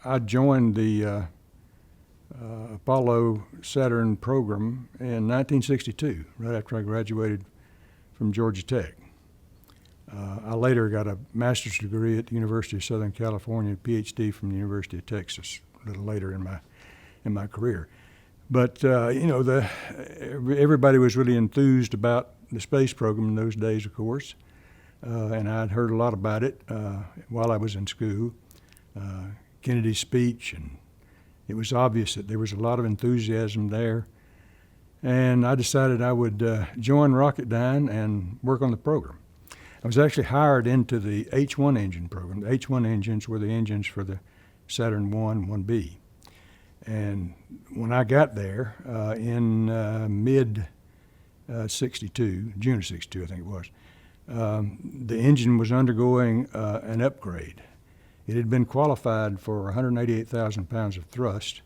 I joined the Apollo Saturn Program in 1962, right after I graduated from Georgia Tech. I later got a master's degree at the University of Southern California, a PhD from the University of Texas, a little later in my career. But everybody was really enthused about the space program in those days, of course, and I'd heard a lot about it while I was in school. Kennedy's speech, and it was obvious that there was a lot of enthusiasm there. And I decided I would join Rocketdyne and work on the program. I was actually hired into the H-1 engine program. The H-1 engines were the engines for the Saturn I and 1B. And when I got there in mid-62, June of 62, I think it was, the engine was undergoing an upgrade. It had been qualified for 188,000 pounds of thrust,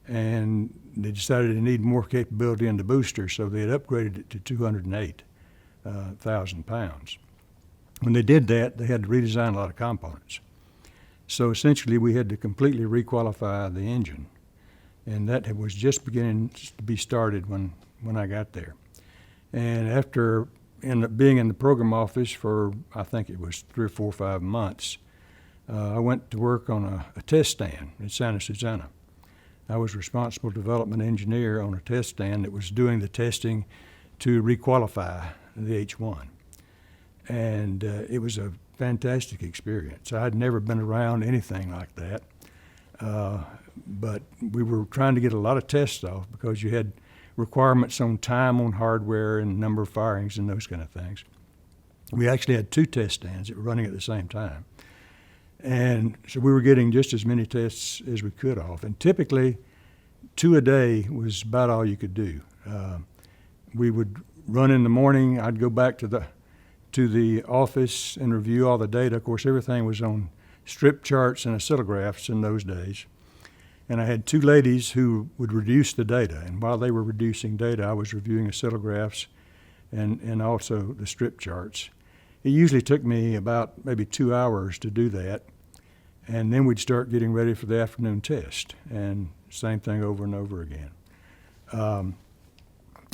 and they decided they needed more capability in the booster, so they had upgraded it to 208,000 pounds. When they did that, they had to redesign a lot of components. So essentially, we had to completely requalify the engine, and that was just beginning to be started when I got there. And after being in the program office for, I think it was 3 or 4 or 5 months, I went to work on a test stand in Santa Susana. I was responsible development engineer on a test stand that was doing the testing to requalify the H-1. And it was a fantastic experience. I had never been around anything like that, but we were trying to get a lot of tests off because you had requirements on time on hardware and number of firings and those kind of things. We actually had 2 test stands that were running at the same time. And so we were getting just as many tests as we could off. And typically, 2 a day was about all you could do. We would run in the morning. I'd go back to the office and review all the data. Of course, everything was on strip charts and oscillographs in those days. And I had 2 ladies who would reduce the data. And while they were reducing data, I was reviewing oscillographs and also the strip charts. It usually took me about maybe 2 hours to do that. And then we'd start getting ready for the afternoon test, and same thing over and over again.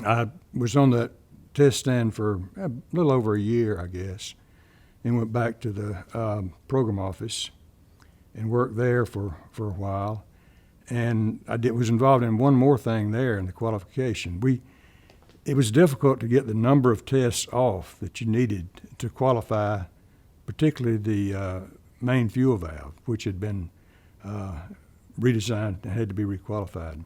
I was on the test stand for a little over a year, I guess, and went back to the program office and worked there for a while. And was involved in one more thing there in the qualification. It was difficult to get the number of tests off that you needed to qualify, particularly the main fuel valve, which had been redesigned and had to be requalified.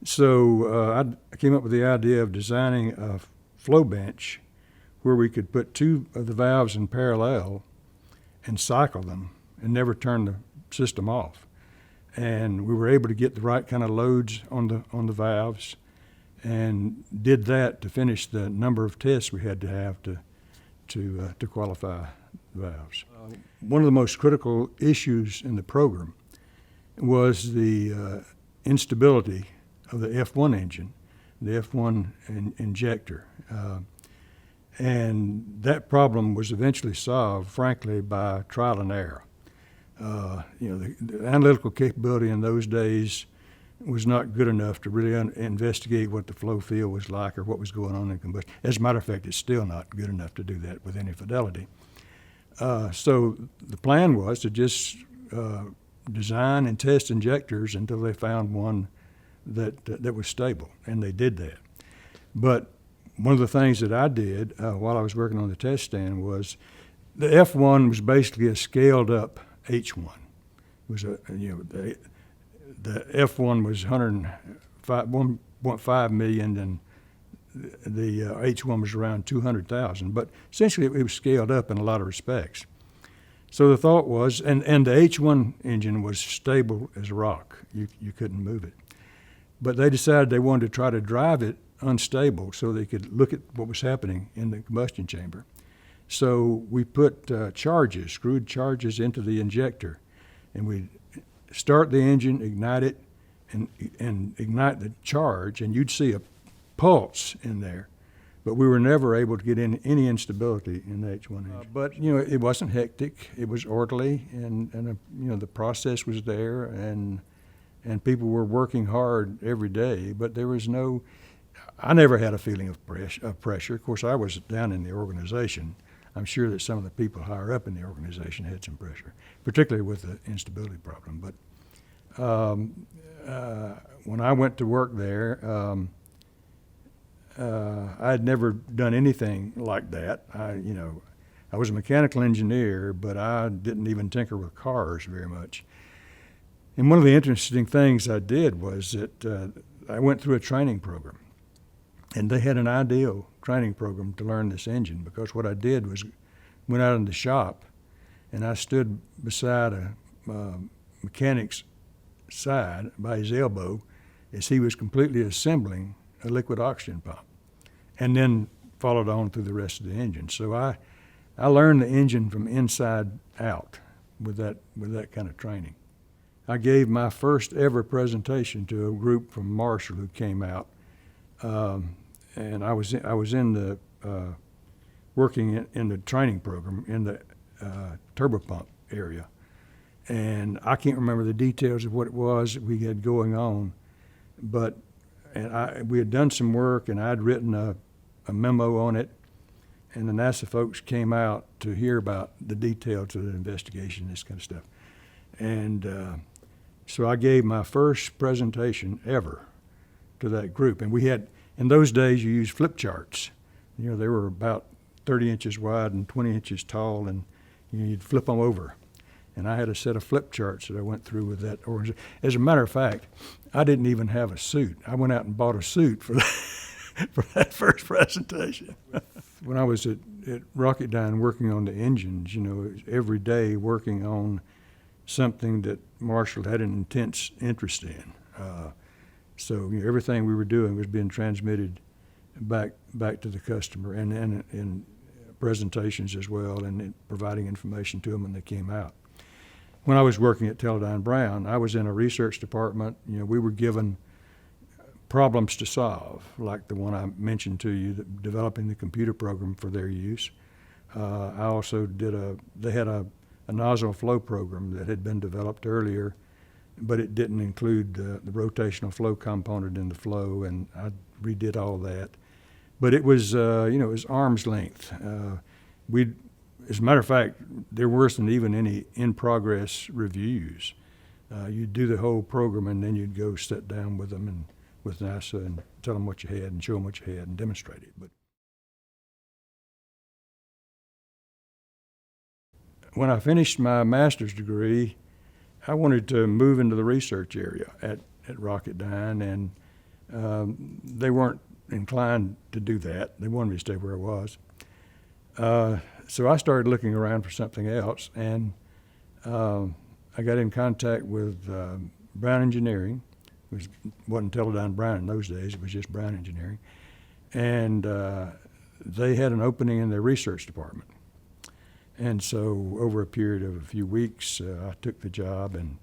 So I came up with the idea of designing a flow bench where we could put 2 of the valves in parallel and cycle them and never turn the system off. And we were able to get the right kind of loads on the valves, and did that to finish the number of tests we had to have to qualify the valves. One of the most critical issues in the program was the instability of the F1 engine, the F1 injector. And that problem was eventually solved, frankly, by trial and error. The analytical capability in those days was not good enough to really investigate what the flow field was like or what was going on in combustion. As a matter of fact, it's still not good enough to do that with any fidelity. So the plan was to just design and test injectors until they found one that was stable, and they did that. But one of the things that I did while I was working on the test stand was the F1 was basically a scaled up H1. It was the F1 was 1.5 million, and the H1 was around 200,000. But essentially, it was scaled up in a lot of respects. So the thought was, and the H1 engine was stable as a rock. You couldn't move it. But they decided they wanted to try to drive it unstable so they could look at what was happening in the combustion chamber. So we put screwed charges into the injector, and we start the engine, ignite it, and ignite the charge, and you'd see a pulse in there But we were never able to get any instability in the H-1 engine. But it wasn't hectic. It was orderly, and the process was there, and people were working hard every day. But there was no. I never had a feeling of pressure. Of course, I was down in the organization. I'm sure that some of the people higher up in the organization had some pressure, particularly with the instability problem. But when I went to work there, I had never done anything like that. I was a mechanical engineer, but I didn't even tinker with cars very much. And one of the interesting things I did was that I went through a training program. And they had an ideal training program to learn this engine, because what I did was went out in the shop and I stood beside a mechanic's side by his elbow as he was completely assembling a liquid oxygen pump, and then followed on through the rest of the engine. So I learned the engine from inside out with that kind of training. I gave my first ever presentation to a group from Marshall who came out. And I was in the working in the training program in the turbopump area, and I can't remember the details of what it was that we had going on, but we had done some work, and I'd written a memo on it, and the NASA folks came out to hear about the details of the investigation, this kind of stuff, and so I gave my first presentation ever to that group, and we had. In those days, you used flip charts. They were about 30 inches wide and 20 inches tall, and you'd flip them over. And I had a set of flip charts that I went through with that organization. As a matter of fact, I didn't even have a suit. I went out and bought a suit for for that first presentation. When I was at Rocketdyne working on the engines, it was every day working on something that Marshall had an intense interest in. So everything we were doing was being transmitted back to the customer, and in presentations as well, and providing information to them when they came out. When I was working at Teledyne Brown, I was in a research department. We were given problems to solve, like the one I mentioned to you, developing the computer program for their use. I also they had a nozzle flow program that had been developed earlier, but it didn't include the rotational flow component in the flow, and I redid all that. But it was, it was arm's length. As a matter of fact, there weren't even any in-progress reviews. You'd do the whole program, and then you'd go sit down with them and with NASA and tell them what you had and show them what you had and demonstrate it. But when I finished my master's degree, I wanted to move into the research area at Rocketdyne, and they weren't inclined to do that. They wanted me to stay where I was. So I started looking around for something else, and I got in contact with Brown Engineering. It wasn't Teledyne Brown in those days, it was just Brown Engineering. And they had an opening in their research department. And so over a period of a few weeks, I took the job, and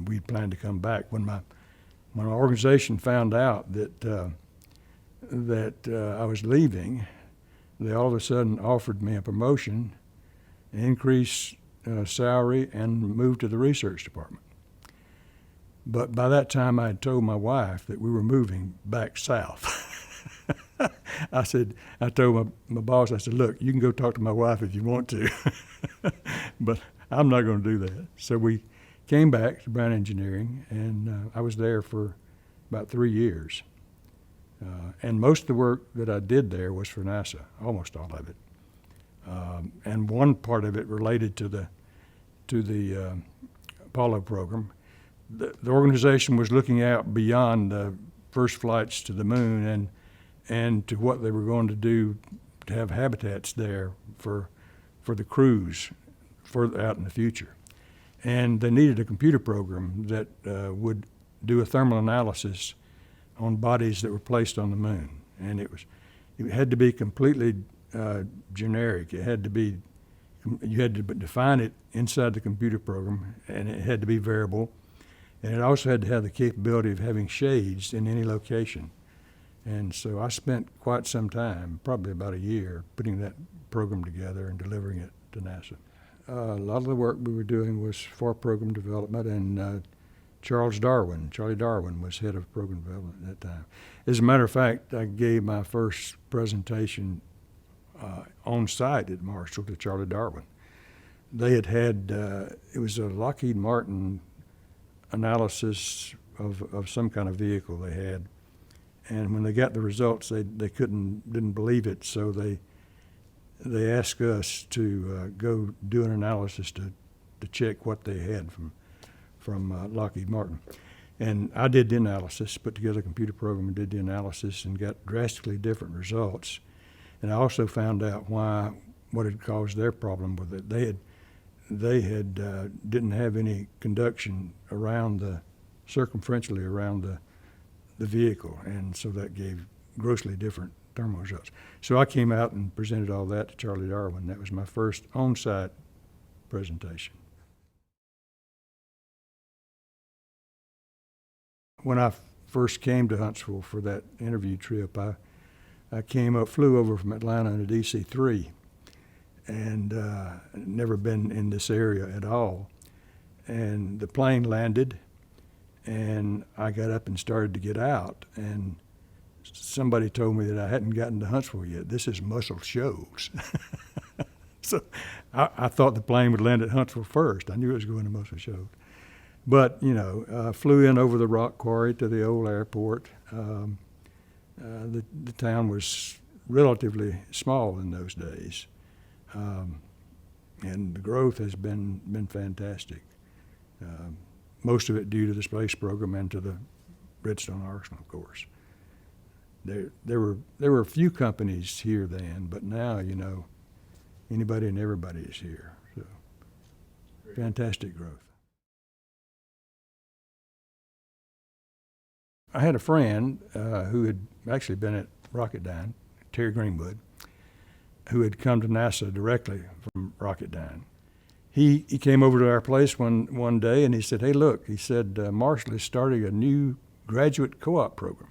we planned to come back. When my organization found out that I was leaving, they all of a sudden offered me a promotion, increased salary, and moved to the research department. But by that time, I had told my wife that we were moving back south. I told my boss, I said, look, you can go talk to my wife if you want to, but I'm not going to do that. So we came back to Brown Engineering, and I was there for about 3 years. And most of the work that I did there was for NASA, almost all of it. And one part of it related to the Apollo program. The organization was looking out beyond the first flights to the moon and to what they were going to do to have habitats there for the crews further out in the future. And they needed a computer program that would do a thermal analysis on bodies that were placed on the moon. And it had to be completely generic. You had to define it inside the computer program, and it had to be variable. And it also had to have the capability of having shades in any location. And so I spent quite some time, probably about a year, putting that program together and delivering it to NASA. A lot of the work we were doing was for program development, and Charlie Darwin was head of program development at that time. As a matter of fact, I gave my first presentation on site at Marshall to Charlie Darwin. They had it was a Lockheed Martin analysis of some kind of vehicle they had, and when they got the results, they didn't believe it, so they asked us to go do an analysis to check what they had from Lockheed Martin. And I did the analysis, put together a computer program and did the analysis and got drastically different results. And I also found out what had caused their problem with it. They didn't have any conduction circumferentially around the vehicle, and so that gave grossly different thermal results. So I came out and presented all that to Charlie Darwin. That was my first on-site presentation. When I first came to Huntsville for that interview trip, I flew over from Atlanta in a DC-3, and never been in this area at all. And the plane landed, and I got up and started to get out, and somebody told me that I hadn't gotten to Huntsville yet. This is Muscle Shoals. So I thought the plane would land at Huntsville first. I knew it was going to Muscle Shoals. But, flew in over the rock quarry to the old airport. The town was relatively small in those days. And the growth has been fantastic. Most of it due to the space program and to the Redstone Arsenal, of course. There were a few companies here then, but now, anybody and everybody is here. So, fantastic growth. I had a friend who had actually been at Rocketdyne, Terry Greenwood, who had come to NASA directly from Rocketdyne. He came over to our place one day and he said, "Hey, look," he said, "Marshall is starting a new graduate co-op program."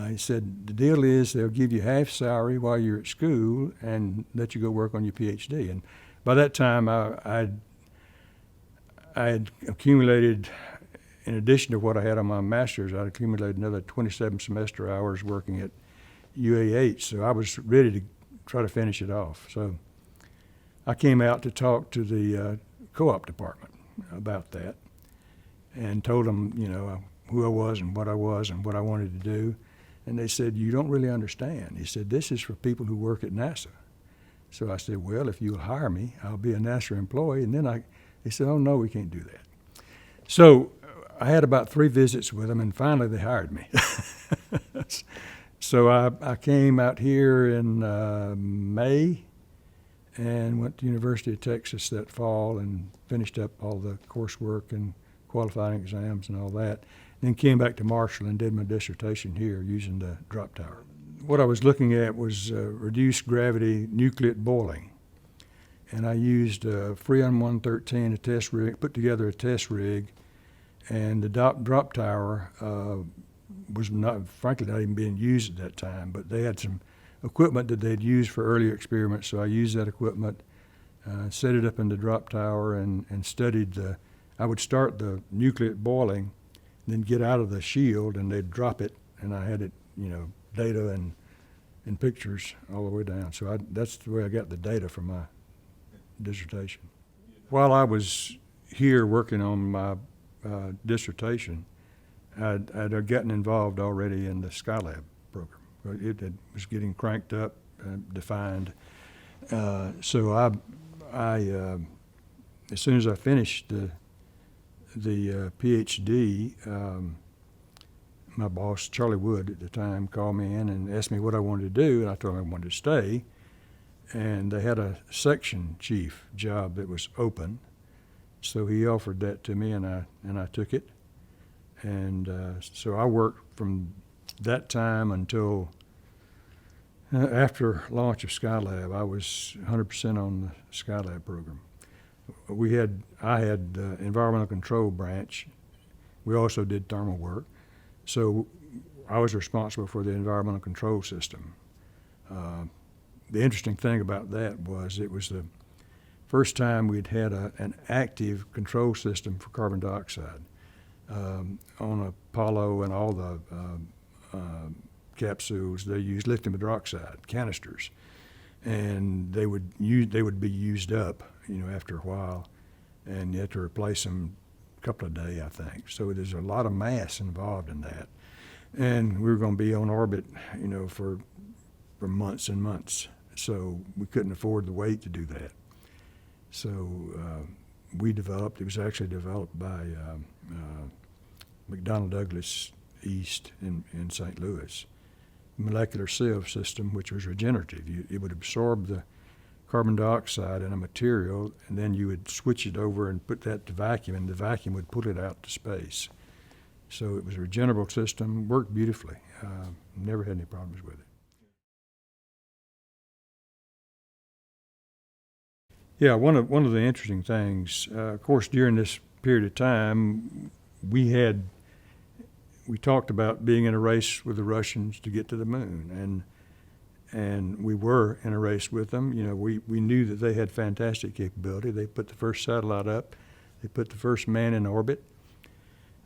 He said, "The deal is they'll give you half salary while you're at school and let you go work on your PhD." And by that time, I had accumulated, in addition to what I had on my master's, I'd accumulated another 27 semester hours working at UAH, so I was ready to try to finish it off. So I came out to talk to the co-op department about that and told them, who I was and what I wanted to do. And they said, "You don't really understand." He said, "This is for people who work at NASA." So I said, "Well, if you'll hire me, I'll be a NASA employee." And then they said, "Oh, no, we can't do that." So I had about 3 visits with them, and finally they hired me. So I came out here in May and went to University of Texas that fall and finished up all the coursework and qualifying exams and all that. Then came back to Marshall and did my dissertation here using the drop tower. What I was looking at was reduced gravity nucleate boiling. And I used Freon 113, a test rig, put together a test rig, and the drop tower was frankly not even being used at that time, but they had some equipment that they'd used for earlier experiments, so I used that equipment, set it up in the drop tower, and studied I would start the nucleate boiling, then get out of the shield, and they'd drop it, and I had it, data and pictures all the way down. So that's the way I got the data for my dissertation. While I was here working on my dissertation, I'd gotten involved already in the Skylab program. It was getting cranked up, defined. So I as soon as I finished the PhD, my boss, Charlie Wood at the time, called me in and asked me what I wanted to do, and I told him I wanted to stay. And they had a section chief job that was open, so he offered that to me, and I took it. And so I worked from that time until after launch of Skylab. I was 100% on the Skylab program. I had environmental control branch. We also did thermal work. So I was responsible for the environmental control system. The interesting thing about that was it was the first time we'd had an active control system for carbon dioxide. On Apollo and all the capsules, they used lithium hydroxide canisters, and they would be used up, after a while, and you had to replace them a couple of days, I think. So there's a lot of mass involved in that, and we were going to be on orbit, for months and months. So we couldn't afford the weight to do that. So we developed. It was actually developed by McDonnell Douglas East in St. Louis. Molecular sieve system, which was regenerative. It would absorb the carbon dioxide in a material, and then you would switch it over and put that to vacuum, and the vacuum would pull it out to space. So it was a regenerable system, worked beautifully. Never had any problems with it. Yeah, one of the interesting things, of course, during this period of time, we talked about being in a race with the Russians to get to the moon, and we were in a race with them. We knew that they had fantastic capability. They put the first satellite up, they put the first man in orbit,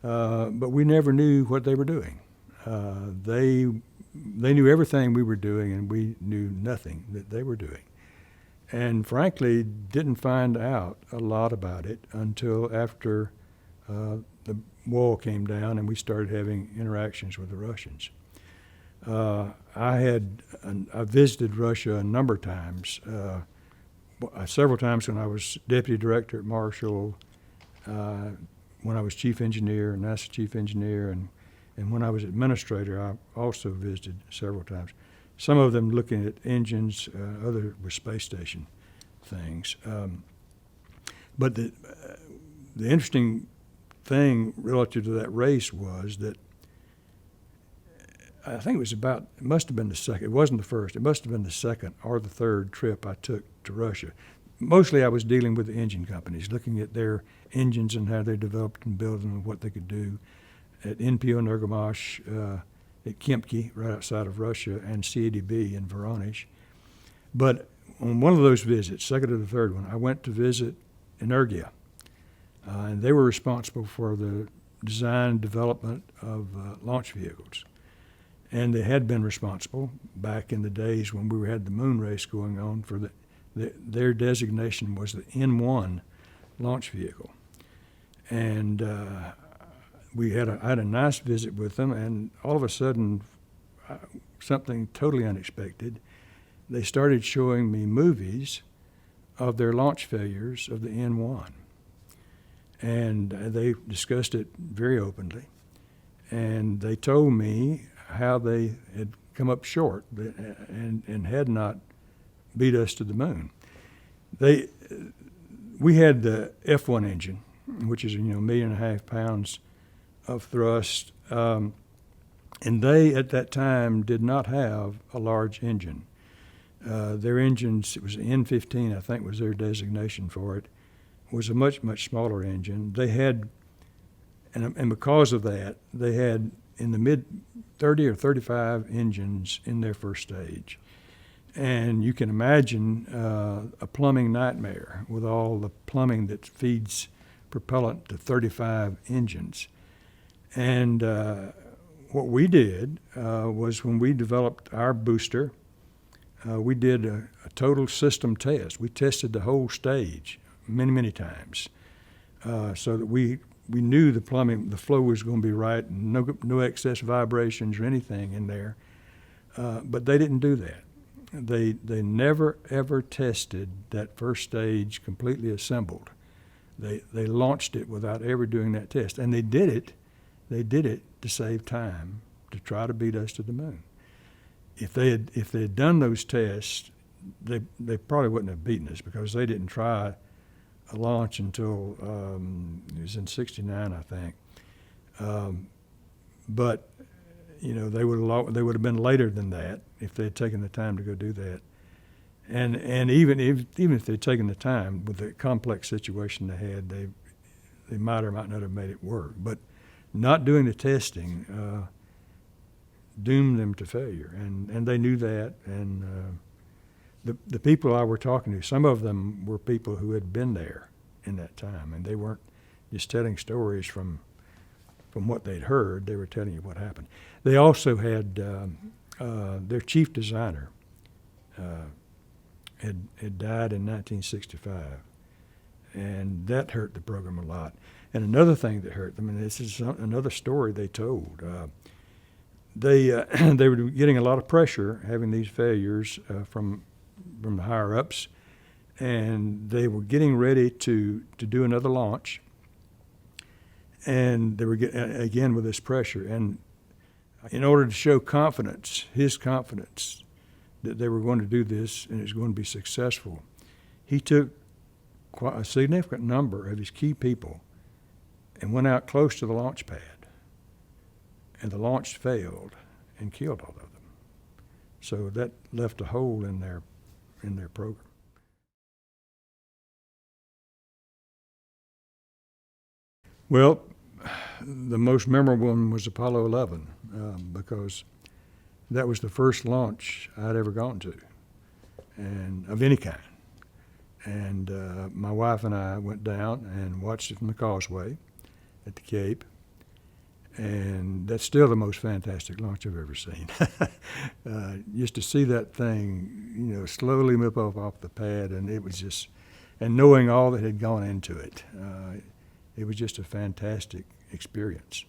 but we never knew what they were doing. They knew everything we were doing, and we knew nothing that they were doing. And frankly, didn't find out a lot about it until after the wall came down and we started having interactions with the Russians. I visited Russia a number of times, several times when I was deputy director at Marshall, when I was chief engineer, NASA chief engineer, and when I was administrator, I also visited several times. Some of them looking at engines, other were space station things. But the interesting thing relative to that race was that I think it must have been the second, it wasn't the first, it must have been the second or the third trip I took to Russia. Mostly I was dealing with the engine companies, looking at their engines and how they developed and built them and what they could do. At NPO Energomash, at Kempke, right outside of Russia, and CADB in Voronezh. But on one of those visits, second or the third one, I went to visit Energia, and they were responsible for the design and development of launch vehicles. And they had been responsible back in the days when we had the moon race going on for their designation was the N1 launch vehicle. And I had a nice visit with them, and all of a sudden, something totally unexpected. They started showing me movies of their launch failures of the N1. And they discussed it very openly. And they told me how they had come up short and had not beat us to the moon. We had the F1 engine, which is 1.5 million pounds of thrust, and they at that time did not have a large engine. Their engines, it was N15, I think was their designation for it, was a much, much smaller engine. They had, and because of that, they had in the mid 30 or 35 engines in their first stage. And you can imagine a plumbing nightmare with all the plumbing that feeds propellant to 35 engines. And what we did was when we developed our booster, we did a total system test. We tested the whole stage many, many times so that we knew the plumbing, the flow was going to be right, and no excess vibrations or anything in there. But they didn't do that. They never, ever tested that first stage completely assembled. They launched it without ever doing that test. And they did it to save time, to try to beat us to the moon. If they had done those tests, they probably wouldn't have beaten us, because they didn't try a launch until it was in '69, I think. But they would have been later than that if they had taken the time to go do that. And even if they'd taken the time with the complex situation they had, they might or might not have made it work. But not doing the testing doomed them to failure, and they knew that. And the people I were talking to, some of them were people who had been there in that time, and they weren't just telling stories from what they'd heard. They were telling you what happened. They also had their chief designer had died in 1965, and that hurt the program a lot. And another thing that hurt them, and this is another story they told, they were getting a lot of pressure having these failures from the higher ups, and they were getting ready to do another launch, and they were getting again with this pressure. And in order to show confidence, his confidence that they were going to do this and it was going to be successful, he took quite a significant number of his key people and went out close to the launch pad, and the launch failed and killed all of them. So that left a hole in their program. Well, the most memorable one was Apollo 11 because that was the first launch I'd ever gone to, and of any kind. And my wife and I went down and watched it from the causeway at the Cape, and that's still the most fantastic launch I've ever seen. Just to see that thing, slowly move off the pad, and it was just, and knowing all that had gone into it, it was just a fantastic experience.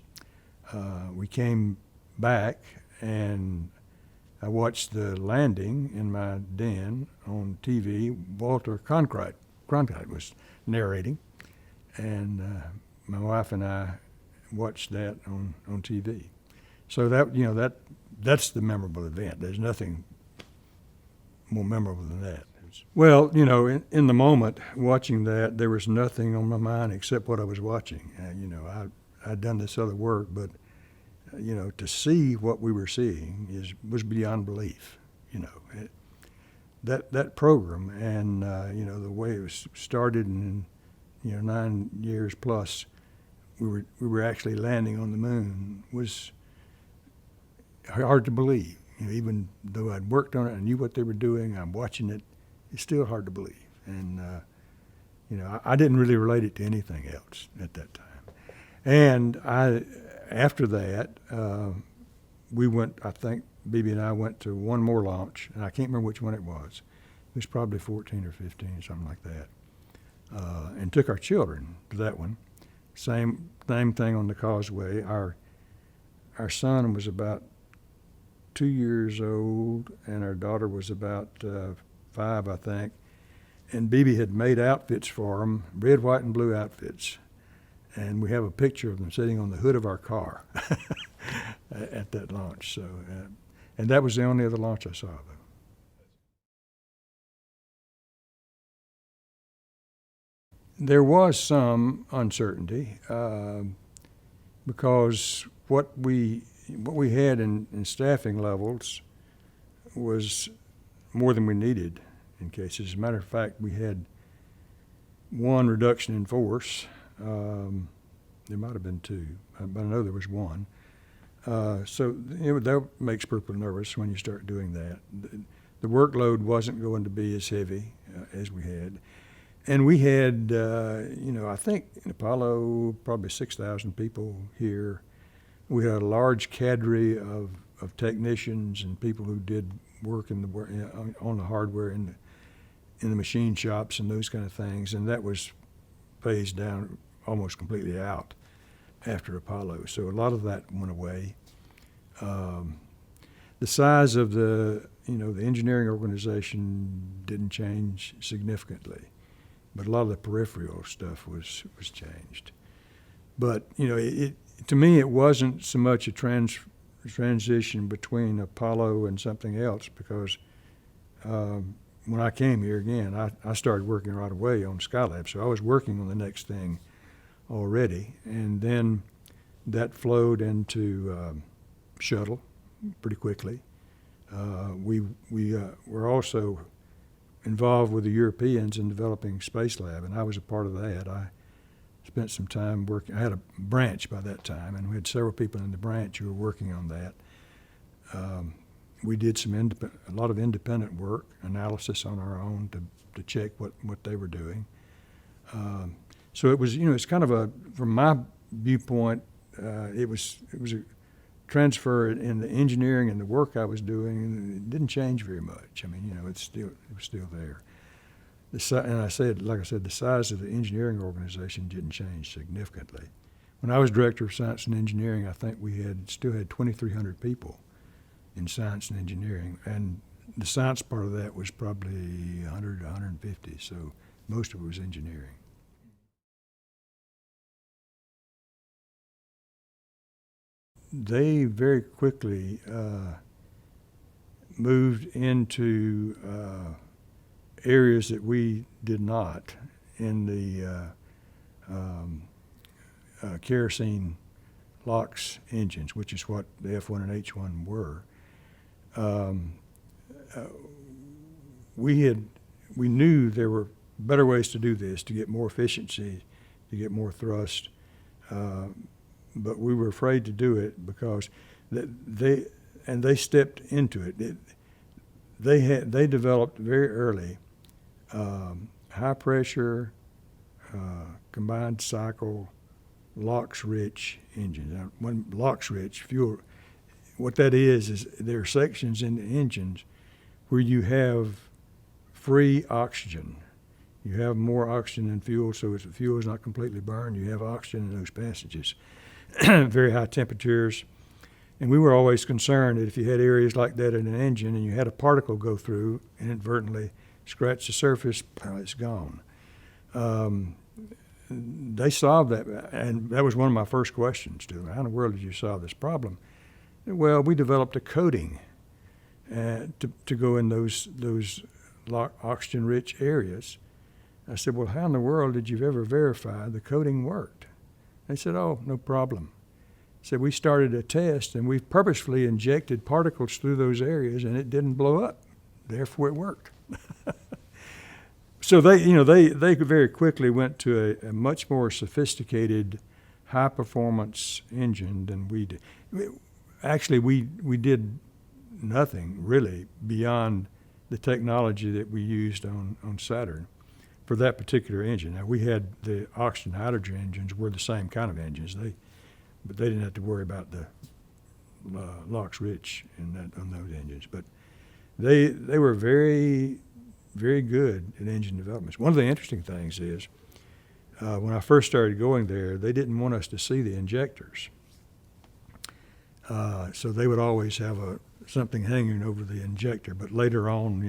We came back, and I watched the landing in my den on TV. Walter Cronkite was narrating, and my wife and I watched that on TV. So that's the memorable event. There's nothing more memorable than that. Well, in the moment watching that, there was nothing on my mind except what I was watching. I'd done this other work, but to see what we were seeing was beyond belief. That program and the way it was started, and 9 years plus, we were actually landing on the moon, was hard to believe. Even though I'd worked on it and knew what they were doing, I'm watching it. It's still hard to believe. And I didn't really relate it to anything else at that time. And after that, we went, I think Bibi and I went to one more launch, and I can't remember which one it was. It was probably 14 or 15, something like that. And took our children to that one. Same thing on the causeway. Our son was about 2 years old, and our daughter was about 5, I think. And Bibi had made outfits for them, red, white, and blue outfits. And we have a picture of them sitting on the hood of our car at that launch. So, and that was the only other launch I saw of them. There was some uncertainty because what we had in staffing levels was more than we needed in cases. As a matter of fact, we had one reduction in force. There might have been 2, but I know there was one. So that makes people nervous when you start doing that. The workload wasn't going to be as heavy as we had. And we had, I think in Apollo, probably 6,000 people here. We had a large cadre of technicians and people who did work on the hardware in the machine shops and those kind of things. And that was phased down almost completely out after Apollo. So a lot of that went away. The size of the engineering organization didn't change significantly, but a lot of the peripheral stuff was changed. But to me, it wasn't so much a transition between Apollo and something else, because when I came here again, I started working right away on Skylab, so I was working on the next thing already, and then that flowed into shuttle pretty quickly. We were also involved with the Europeans in developing Space Lab, and I was a part of that. I spent some time working. I had a branch by that time, and we had several people in the branch who were working on that. We did a lot of independent work, analysis on our own to check what they were doing. So it was, it's kind of from my viewpoint, it was a transfer in the engineering and the work I was doing. It didn't change very much. I mean, it was still there. And like I said, the size of the engineering organization didn't change significantly. When I was director of science and engineering, I think we still had 2,300 people in science and engineering, and the science part of that was probably 100 to 150. So most of it was engineering. They very quickly moved into areas that we did not in the kerosene LOX engines, which is what the F1 and H1 were. We knew there were better ways to do this, to get more efficiency, to get more thrust, but we were afraid to do it because they stepped into it. They developed very early high pressure combined cycle LOX-rich engines. Now, when LOX-rich fuel, what that is there are sections in the engines where you have free oxygen. You have more oxygen than fuel, so if the fuel is not completely burned, you have oxygen in those passages. Very high temperatures. And we were always concerned that if you had areas like that in an engine and you had a particle go through, inadvertently scratch the surface, it's gone. They solved that, and that was one of my first questions to them. How in the world did you solve this problem? Well, we developed a coating to go in those oxygen-rich areas. I said, well, how in the world did you ever verify the coating worked? They said, oh, no problem. I said, we started a test, and we purposefully injected particles through those areas, and it didn't blow up. Therefore, it worked. So they very quickly went to a much more sophisticated, high-performance engine than we did. Actually, we did nothing really beyond the technology that we used on Saturn for that particular engine. Now, we had the oxygen hydrogen engines were the same kind of engines, but they didn't have to worry about the LOX-rich on those engines. But they were very, very good at engine development. One of the interesting things is when I first started going there, they didn't want us to see the injectors. So they would always have something hanging over the injector. But later on,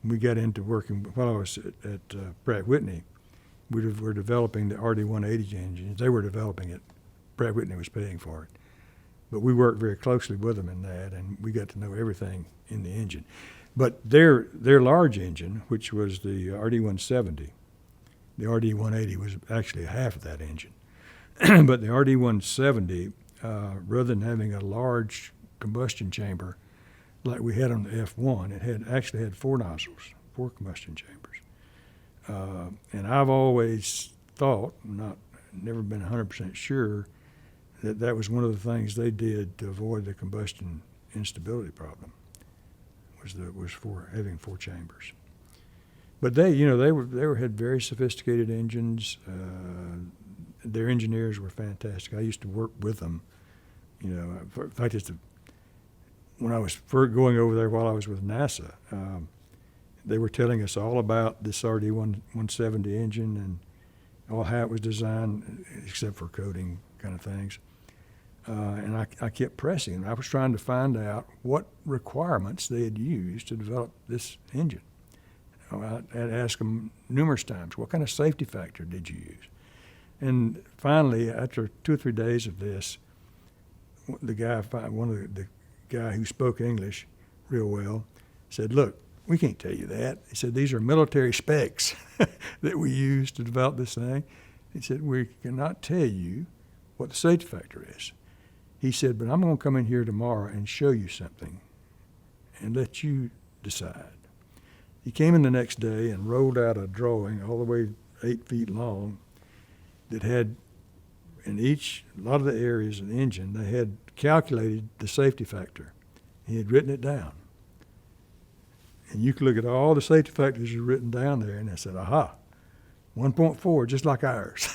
we got into working, while I was at Pratt Whitney, we were developing the RD-180 engines. They were developing it. Pratt Whitney was paying for it. But we worked very closely with them in that, and we got to know everything in the engine. But their large engine, which was the RD-170, the RD-180 was actually half of that engine. But the RD-170, rather than having a large combustion chamber like we had on the F1, it actually had 4 nozzles, 4 combustion chambers. And I've always thought, never been 100% sure, that was one of the things they did to avoid the combustion instability problem. Was for having 4 chambers. But they had very sophisticated engines. Their engineers were fantastic. I used to work with them. In fact, when I was first going over there while I was with NASA, they were telling us all about this RD-170 engine and all how it was designed, except for coating kind of things. And I kept pressing. I was trying to find out what requirements they had used to develop this engine. I had asked them numerous times, what kind of safety factor did you use? And finally, after 2 or 3 days of this, one of the guy who spoke English real well said, look, we can't tell you that. He said, these are military specs that we use to develop this thing. He said, we cannot tell you what the safety factor is. He said, but I'm going to come in here tomorrow and show you something and let you decide. He came in the next day and rolled out a drawing all the way 8 feet long that had in a lot of the areas of the engine, they had calculated the safety factor He had written it down. And you could look at all the safety factors that are written down there, and I said, aha, 1.4, just like ours.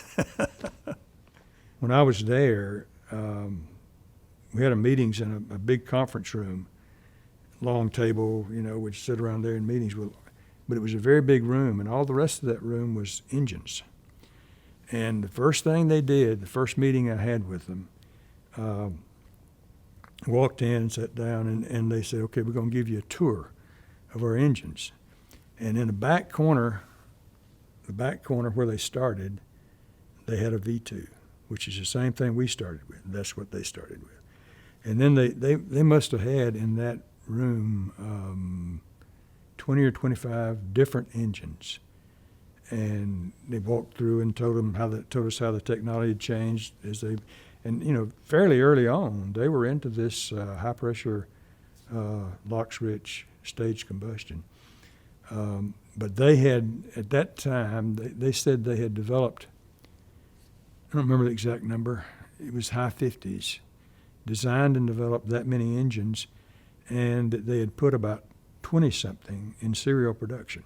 When I was there, we had meetings in a big conference room, long table, we'd sit around there in meetings. But it was a very big room, and all the rest of that room was engines. And the first thing they did, the first meeting I had with them, walked in, sat down, and they said, okay, we're going to give you a tour of our engines. And in the back corner where they started, they had a V2, which is the same thing we started with. That's what they started with. And then they must have had in that room 20 or 25 different engines. And they walked through and told us how the technology had changed fairly early on, they were into this high pressure LOX-rich stage combustion. But they had, at that time, they said they had developed, I don't remember the exact number, it was high 50s, designed and developed that many engines, and they had put about 20-something in serial production.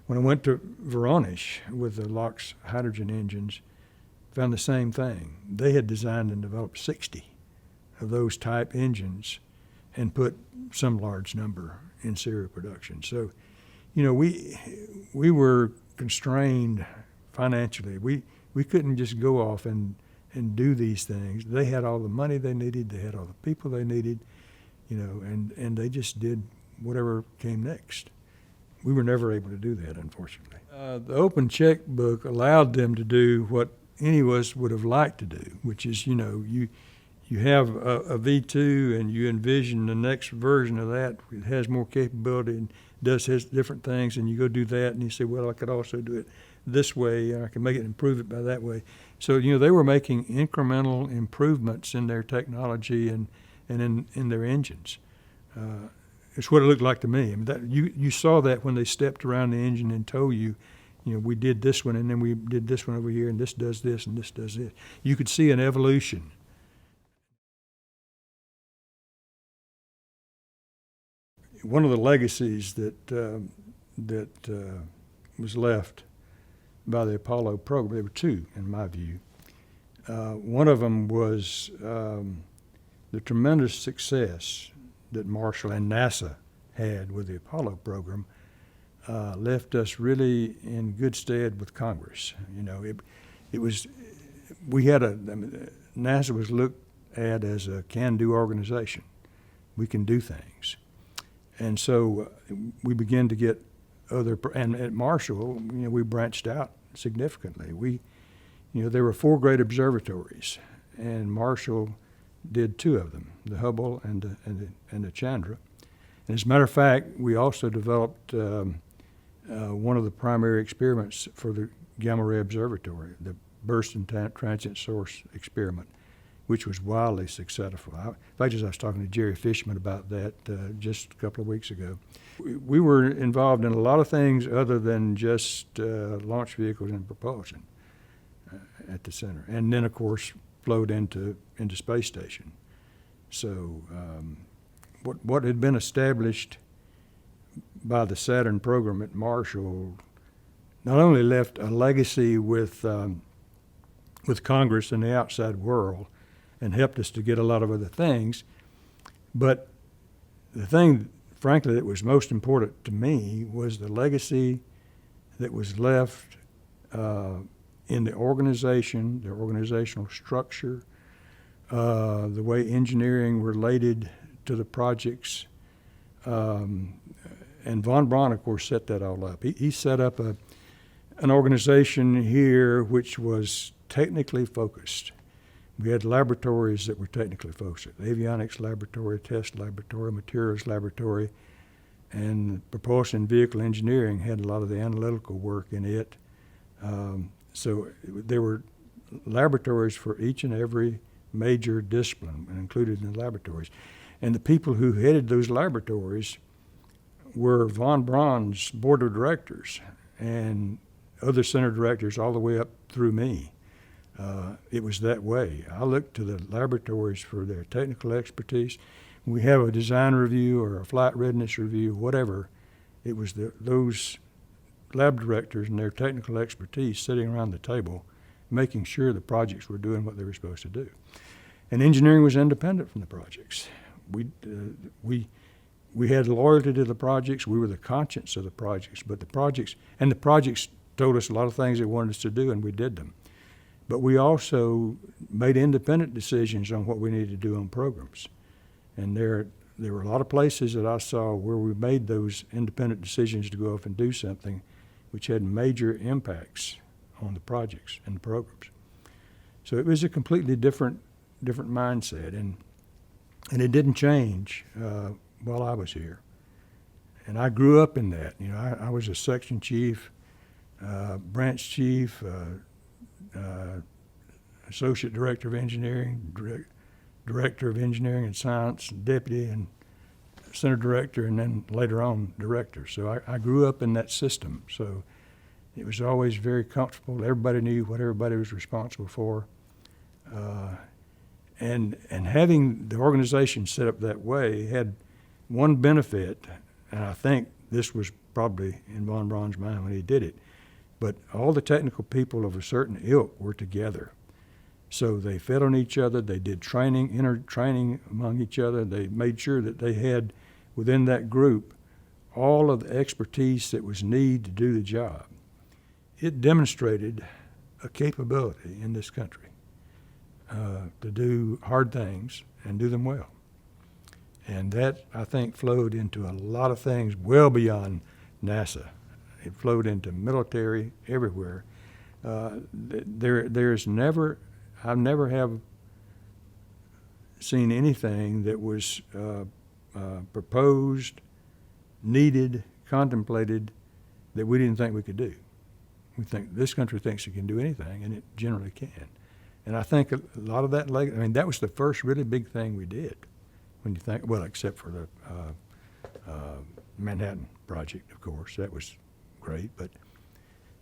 When I went to Voronezh with the LOX hydrogen engines, found the same thing. They had designed and developed 60 of those type engines and put some large number in serial production. So, we were constrained financially. We couldn't just go off and do these things. They had all the money they needed. They had all the people they needed, and they just did whatever came next. We were never able to do that, unfortunately. The open checkbook allowed them to do what any of us would have liked to do, which is, you have a V2 and you envision the next version of that. It has more capability and has different things, and you go do that, and you say, well, I could also do it this way, and I can make it improve it by that way. So, they were making incremental improvements in their technology and in their engines. It's what it looked like to me. I mean, you saw that when they stepped around the engine and told you, we did this one, and then we did this one over here, and this does this, and this does this. You could see an evolution. One of the legacies that was left by the Apollo program, there were two, in my view. One of them was the tremendous success that Marshall and NASA had with the Apollo program left us really in good stead with Congress. NASA was looked at as a can-do organization. We can do things. And so we began to get and at Marshall, we branched out significantly. There were 4 great observatories, and Marshall did 2 of them, the Hubble and the Chandra. And as a matter of fact, we also developed one of the primary experiments for the Gamma Ray Observatory, the Burst and Transient Source experiment, which was wildly successful. In fact, as I was talking to Jerry Fishman about that just a couple of weeks ago, we were involved in a lot of things other than just launch vehicles and propulsion at the center. And then, of course, flowed into space station. So what had been established by the Saturn program at Marshall not only left a legacy with Congress and the outside world and helped us to get a lot of other things, but the thing, frankly, that was most important to me was the legacy that was left in the organization, the organizational structure, the way engineering related to the projects. And von Braun, of course, set that all up. He set up an organization here which was technically focused. We had laboratories that were technically focused: avionics laboratory, test laboratory, materials laboratory, and propulsion vehicle engineering had a lot of the analytical work in it. So there were laboratories for each and every major discipline included in the laboratories. And the people who headed those laboratories were von Braun's board of directors and other center directors all the way up through me. It was that way. I looked to the laboratories for their technical expertise. we have a design review or a flight readiness review, whatever, it was those lab directors and their technical expertise sitting around the table making sure the projects were doing what they were supposed to do. And engineering was independent from the projects. We had loyalty to the projects. We were the conscience of the projects. But the projects told us a lot of things they wanted us to do, and we did them. But we also made independent decisions on what we needed to do on programs. And there were a lot of places that I saw where we made those independent decisions to go off and do something which had major impacts on the projects and the programs. So it was a completely different mindset, and it didn't change while I was here. And I grew up in that. You know, I was a section chief, branch chief, associate director of engineering, director of engineering and science, deputy and center director, and then later on director. So I grew up in that system. So it was always very comfortable. Everybody knew what everybody was responsible for. And having the organization set up that way had one benefit, and I think this was probably in Von Braun's mind when he did it, but all the technical people of a certain ilk were together. So they fed on each other, they did training, inter-training among each other, they made sure that they had within that group all of the expertise that was needed to do the job. It demonstrated a capability in this country to do hard things and do them well. And that, I think, flowed into a lot of things well beyond NASA. It flowed into military everywhere. I've never have seen anything that was proposed, needed, contemplated, that we didn't think we could do. We think this country thinks it can do anything, and it generally can. And I think a lot of that, that was the first really big thing we did. When you think, well, except for the Manhattan Project, of course, that was great, but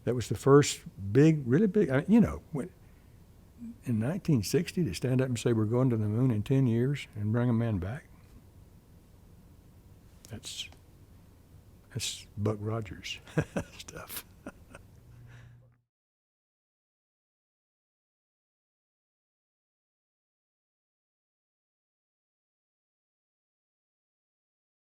that was the first really big, in 1960 to stand up and say we're going to the moon in 10 years and bring a man back, that's Buck Rogers stuff.